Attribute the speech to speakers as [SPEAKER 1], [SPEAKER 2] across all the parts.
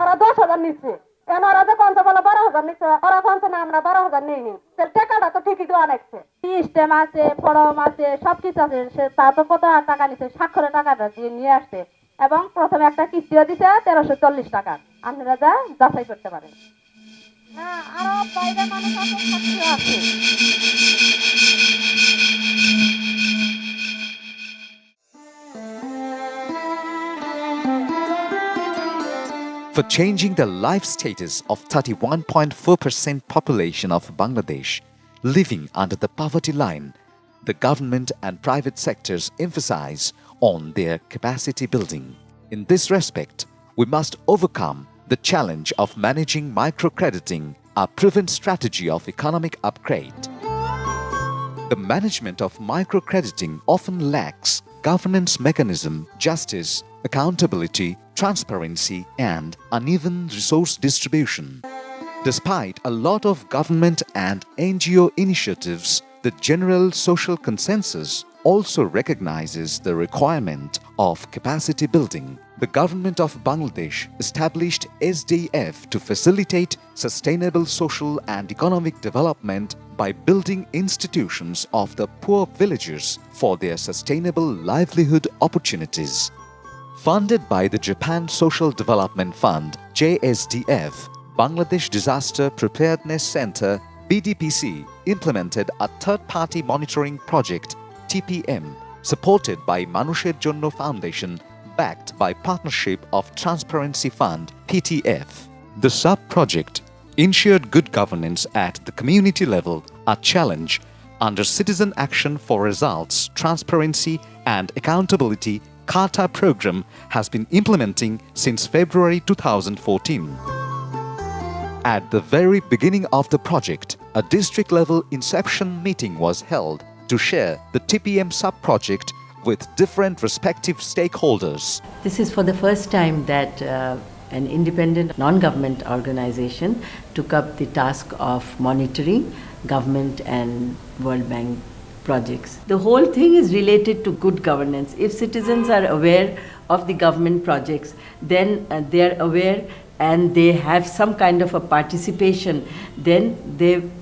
[SPEAKER 1] ওরা 10,000 নিচ্ছে, এখন ওরা যে পঞ্চ বলে 12,000 নিচ্ছে, ওরা পঞ্চ না আমরা 12,000 নিইনি, টাকাটা তো ঠিকই দেওয়া লাগছে। সিস্টেম আছে, ফরম আছে, সবকিছু আছে, সে তা তো কত টাকা নিচ্ছে, স্বাক্ষরের টাকাটা দিয়ে নিয়ে আসছে এবং প্রথমে একটা কিস্তিও দিছে 1340 টাকা। আপনারা যা যাচাই করতে পারেন। হ্যাঁ, আরো বাইরে মানুষ আছে।
[SPEAKER 2] For changing the life status of 31.4% population of Bangladesh living under the poverty line, the government and private sectors emphasize on their capacity building. In this respect, we must overcome the challenge of managing microcrediting, a proven strategy of economic upgrade. The management of microcrediting often lacks governance mechanism, justice, accountability, transparency, and uneven resource distribution. Despite a lot of government and NGO initiatives, the general social consensus also recognizes the requirement of capacity building. The government of Bangladesh established SDF to facilitate sustainable social and economic development by building institutions of the poor villagers for their sustainable livelihood opportunities. Funded by the Japan Social Development Fund (JSDF), Bangladesh Disaster Preparedness Center (BDPC) implemented a third-party monitoring project (TPM) supported by Manusher Jonno Foundation, backed by partnership of Transparency Fund (PTF). The sub-project ensured good governance at the community level, a challenge under Citizen Action for Results, Transparency and Accountability CARTA program has been implementing since February 2014. At the very beginning of the project, a district-level inception meeting was held to share the TPM sub-project with different respective stakeholders.
[SPEAKER 3] This is for the first time that an independent non-government organization took up the task of monitoring government and World Bank projects. The whole thing is related to good governance. If citizens are aware of the government projects, then they are aware and they have some kind of a participation, then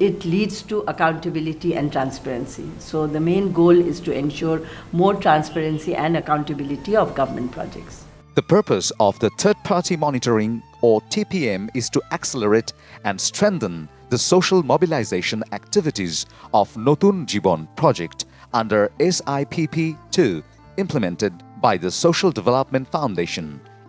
[SPEAKER 3] it leads to accountability and transparency. So the main goal is to ensure more transparency and accountability of government projects.
[SPEAKER 2] The purpose of the third-party monitoring or TPM is to accelerate and strengthen the social mobilization activities of Notun Jibon project under SIPP-II implemented by the Social Development Foundation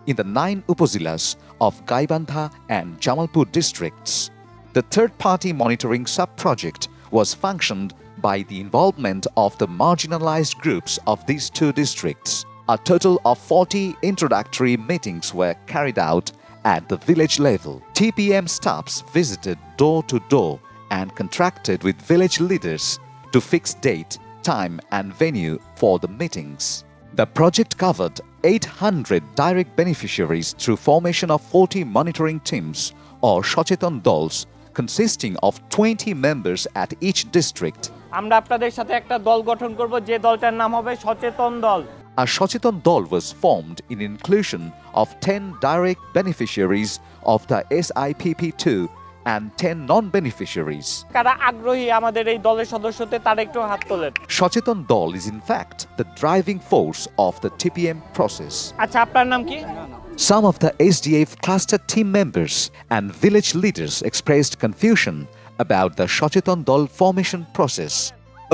[SPEAKER 2] in the 9 upazilas of Gaibandha and Jamalpur districts. The third-party monitoring sub-project was functioned by the involvement of the marginalized groups of these 2 districts. A total of 40 introductory meetings were carried out at the village level. TPM staffs visited door to door and contracted with village leaders to fix date, time and venue for the meetings. The project covered 800 direct beneficiaries through formation of 40 monitoring teams or Shochetan Dols consisting of 20 members at each district.
[SPEAKER 4] আমরা আপনাদের সাথে একটা দল গঠন করব যে দলটার নাম হবে সচেতন দল।
[SPEAKER 2] A Shochetan Dol was formed in inclusion of 10 direct beneficiaries of the SIPP-II and 10 non-beneficiaries.
[SPEAKER 4] কারা আগ্রহী আমাদের এই দলের সদস্য হতে তারা একটু হাত তোলেন।
[SPEAKER 2] Shochetan Dol is in fact the driving force of the TPM process.
[SPEAKER 4] আচ্ছা, আপনার নাম কি?
[SPEAKER 2] Some of the SDF cluster team members and village leaders expressed confusion about the Shochetan Dol formation process.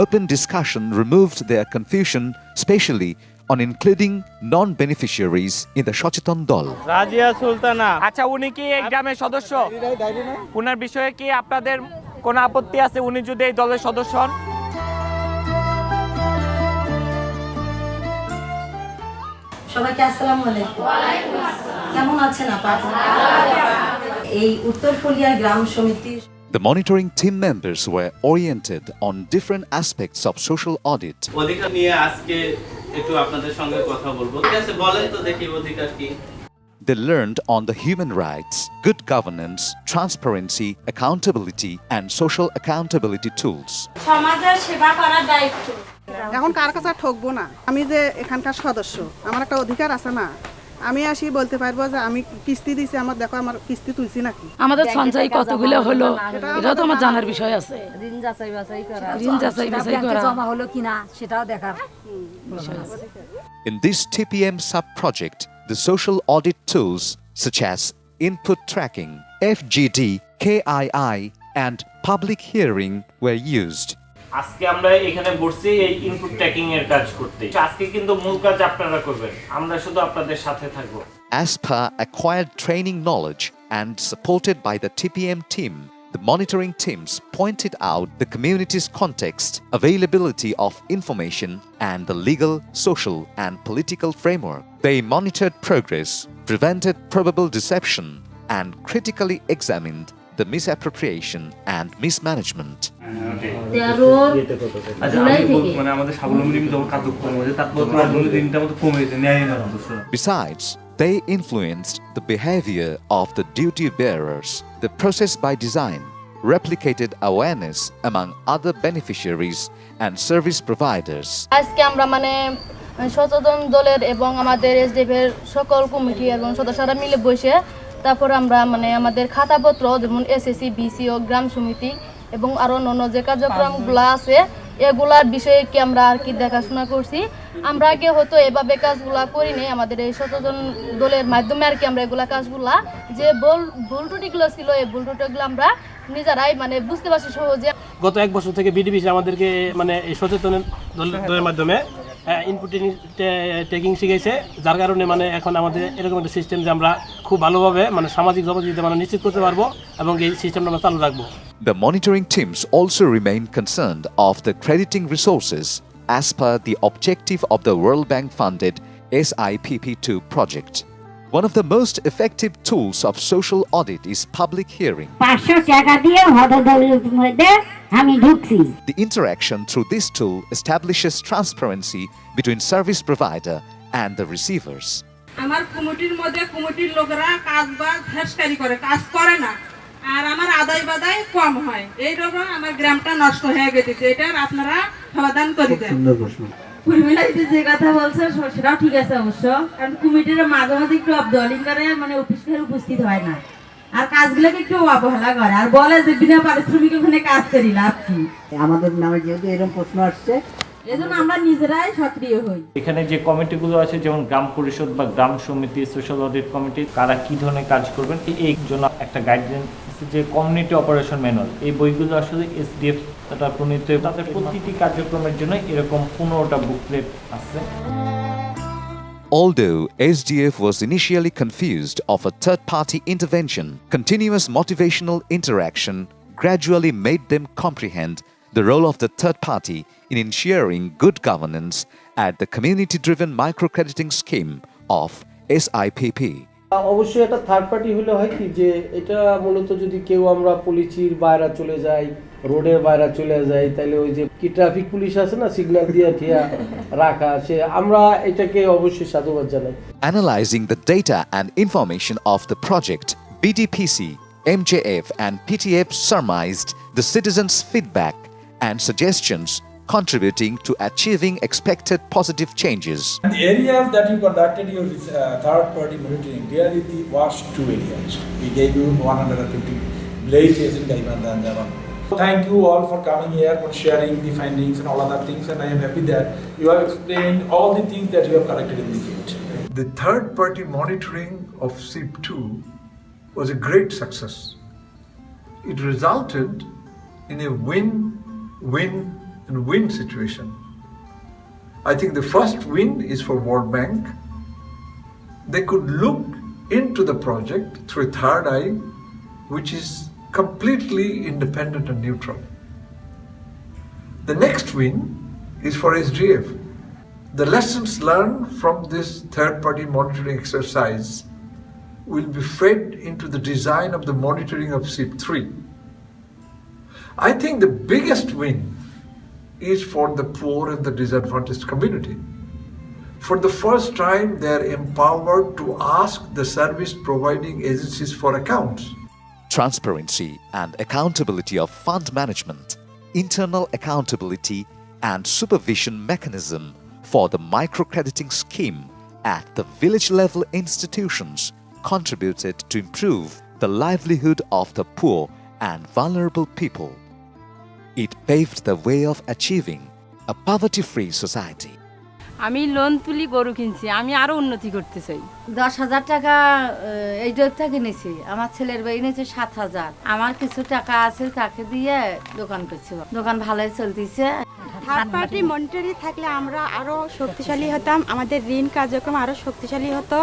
[SPEAKER 2] Open discussion removed their confusion, especially on including non-beneficiaries in the Shochetan Dol.
[SPEAKER 4] Razia Sultana, আচ্ছা উনি কি এই গ্রামের সদস্য? উনার বিষয়ে কি আপনাদের কোনো আপত্তি আছে উনি যদি এই দলের সদস্য হন?
[SPEAKER 5] সবাইকে আসসালামু আলাইকুম। ওয়ালাইকুম আসসালাম। কেমন আছেন আপনারা? এই উত্তর ফলিয়া গ্রাম সমিতির
[SPEAKER 2] The monitoring team members were oriented on different aspects of social audit.
[SPEAKER 6] অধিকার নিয়ে আজকে একটু আপনাদের সঙ্গে কথা বলবো। ঠিক আছে, বলেন তো দেখি অধিকার কি?
[SPEAKER 2] They learned on the human rights, good governance, transparency, accountability and social accountability tools.
[SPEAKER 5] সমাজের সেবা করার দায়িত্ব।
[SPEAKER 7] এখন কার কাছে ঠকবো না, আমি যে এখানকার সদস্য আমার একটা অধিকার আছে না, আমি আসি বলতে পারবো যে আমি কিস্তি দিছি, আমার দেখো আমার কিস্তি তুলছি নাকি।
[SPEAKER 8] আমাদের সঞ্চয় কতগুলো হলো এটাও তো আমার জানার বিষয় আছে।
[SPEAKER 5] ঋণ যাচাই বাছাই করা,
[SPEAKER 8] ঋণ যাচাই বাছাই করা,
[SPEAKER 5] জমা হলো কিনা সেটাও দেখার বিষয় আছে।
[SPEAKER 2] In this TPM sub-project, the social audit tools such as input tracking, FGD, KII, and public hearing were used.
[SPEAKER 4] আজকে আমরা এখানে বসছি এই ইনপুট ট্র্যাকিং এর কাজ করতে। আজকে কিন্তু মূল কাজ আপনারা করবেন, আমরা শুধু আপনাদের সাথে থাকবো।
[SPEAKER 2] As per acquired training knowledge and supported by the TPM team, the monitoring teams pointed out the community's context, availability of information, and the legal, social, and political framework. They monitored progress, prevented probable deception, and critically examined the misappropriation and mismanagement. Besides, they influenced the behavior of the duty bearers. The process by design replicated awareness among other beneficiaries and service providers.
[SPEAKER 1] আজকে আমরা সচেতন দলের এবং আমাদের SDF এর সকল committee এবং সদস্যরা মিলে বসে তারপর আমরা আমাদের খাতাপত্র যেমন এসএসসি, বিসিও, গ্রাম সমিতি এবং আরো অন্য যে কার্যক্রমগুলো আছে এগুলার বিষয়ে কি আমরা আর কি দেখাশোনা করছি। আমরা আগে হয়তো এভাবে কাজগুলা করিনি, আমাদের এই সচেতন দলের মাধ্যমে আর কি আমরা এগুলা কাজগুলা যে ভুল ত্রুটিগুলো ছিল এই ভুল ত্রুটিগুলো আমরা নিজেরাই বুঝতে পারছি সহজে।
[SPEAKER 9] গত 1 বছর থেকে বিডিবিসি আমাদেরকে এই সচেতন দলের মাধ্যমে ইনপুট ট্যাকিং শিখেছে, যার কারণে এখন আমাদের এরকম একটা সিস্টেম যে আমরা খুব ভালোভাবে সামাজিক জবাবদিহিতা নিশ্চিত করতে পারবো এবং এই সিস্টেমটা আমরা চালু রাখবো।
[SPEAKER 2] The monitoring teams also remain concerned of the crediting resources as per the objective of the World Bank funded SIPP-II project. One of the most effective tools of social audit is public hearing. The interaction through this tool establishes transparency between service provider and the receivers.
[SPEAKER 7] আমার কমিটির মধ্যে কমিটির লোকেরা কাজ করে না আর আমার আদায় বাদায় কম হয়, এই রকম আমার গ্রামটা নষ্ট হয়ে গেছে, এটা আপনারা সমাধান করে দেন।
[SPEAKER 5] যে কথা বলছে সেটাও ঠিক আছে অবশ্য, কারণ কমিটির মাঝে মাঝে একটু অবদলিং করে অফিসে উপস্থিত হয় না আর কাজগুলোকে একটু অবহেলা করে আর বলে যে বিনা পারিশ্রমিক ওখানে কাজ করি লাভ কি। আমাদের নামে যেহেতু এরকম প্রশ্ন আসছে এজন্য আমরা নিজেরাই সক্রিয় হই।
[SPEAKER 4] এখানে যে কমিটিগুলো আছে যেমন গ্রাম পরিষদ বা গ্রাম সমিতি, সোশ্যাল অডিট কমিটি, কারা কি ধরনের কাজ করবেন এই জন্য একটা গাইডলাইন যে কমিউনিটি অপারেশন ম্যানুয়াল, এই বইগুলো আসলে এসডিএফ তারা প্রণীত, তাদের প্রতিটি কার্যক্রমের জন্য এরকম 15টা বুকলেট আছে।
[SPEAKER 2] Although SDF was initially confused of a third-party intervention, continuous motivational interaction gradually made them comprehend the role of the third party in ensuring good governance at the community-driven microcrediting scheme of SIPP.
[SPEAKER 10] অবশ্যই এটা third party হলে হয় কি যে এটা মূলত যদি কেউ আমরা পুলিশের বাইরে চলে যাই, রোডের বাইরে চলে যাই, তাহলে ওই যে কি ট্রাফিক পুলিশ আছে না সিগন্যাল দিয়ে ঠিয়া রাখা, সে আমরা এটাকে অবশ্যই সাধুবাদ জানাই।
[SPEAKER 2] Analyzing the data and information of the project, BDPC, MJF and PTF surmised the citizens' feedback and suggestions contributing to achieving expected positive changes.
[SPEAKER 11] The areas that you conducted your third-party monitoring, really was 2 areas. We gave you 150 villages in Gaimandanjavan. Thank you all for coming here, for sharing the findings and all other things, and I am happy that you have explained all the things that you have collected in the field.
[SPEAKER 12] The third-party monitoring of SIPP-II was a great success. It resulted in a win-win situation. I think the first win is for World Bank. They could look into the project through a third eye, which is completely independent and neutral. The next win is for SDF. The lessons learned from this third-party monitoring exercise will be fed into the design of the monitoring of SIPP-III. I think the biggest win is for the poor and the disadvantaged community. For the first time, they are empowered to ask the service providing agencies for accounts.
[SPEAKER 2] Transparency and accountability of fund management, internal accountability and supervision mechanism for the microcrediting scheme at the village level institutions contributed to improve the livelihood of the poor and vulnerable people. It paved the way of achieving a poverty-free society.
[SPEAKER 8] আমি loan তুলি গরু কিনছি, আমি আরো উন্নতি করতে চাই।
[SPEAKER 1] 10,000 টাকা এই জব থেকে নিয়েছি, আমার ছেলের বই নিয়েছে 7,000। আমার কিছু টাকা আছে তাকে দিয়ে দোকান করছি, দোকান ভালোই চলতেছে।
[SPEAKER 13] থার্ড পার্টি মনিটরি থাকলে আমরা আরো শক্তিশালী হতাম, আমাদের ঋণ কার্যক্রম আরো শক্তিশালী হতো।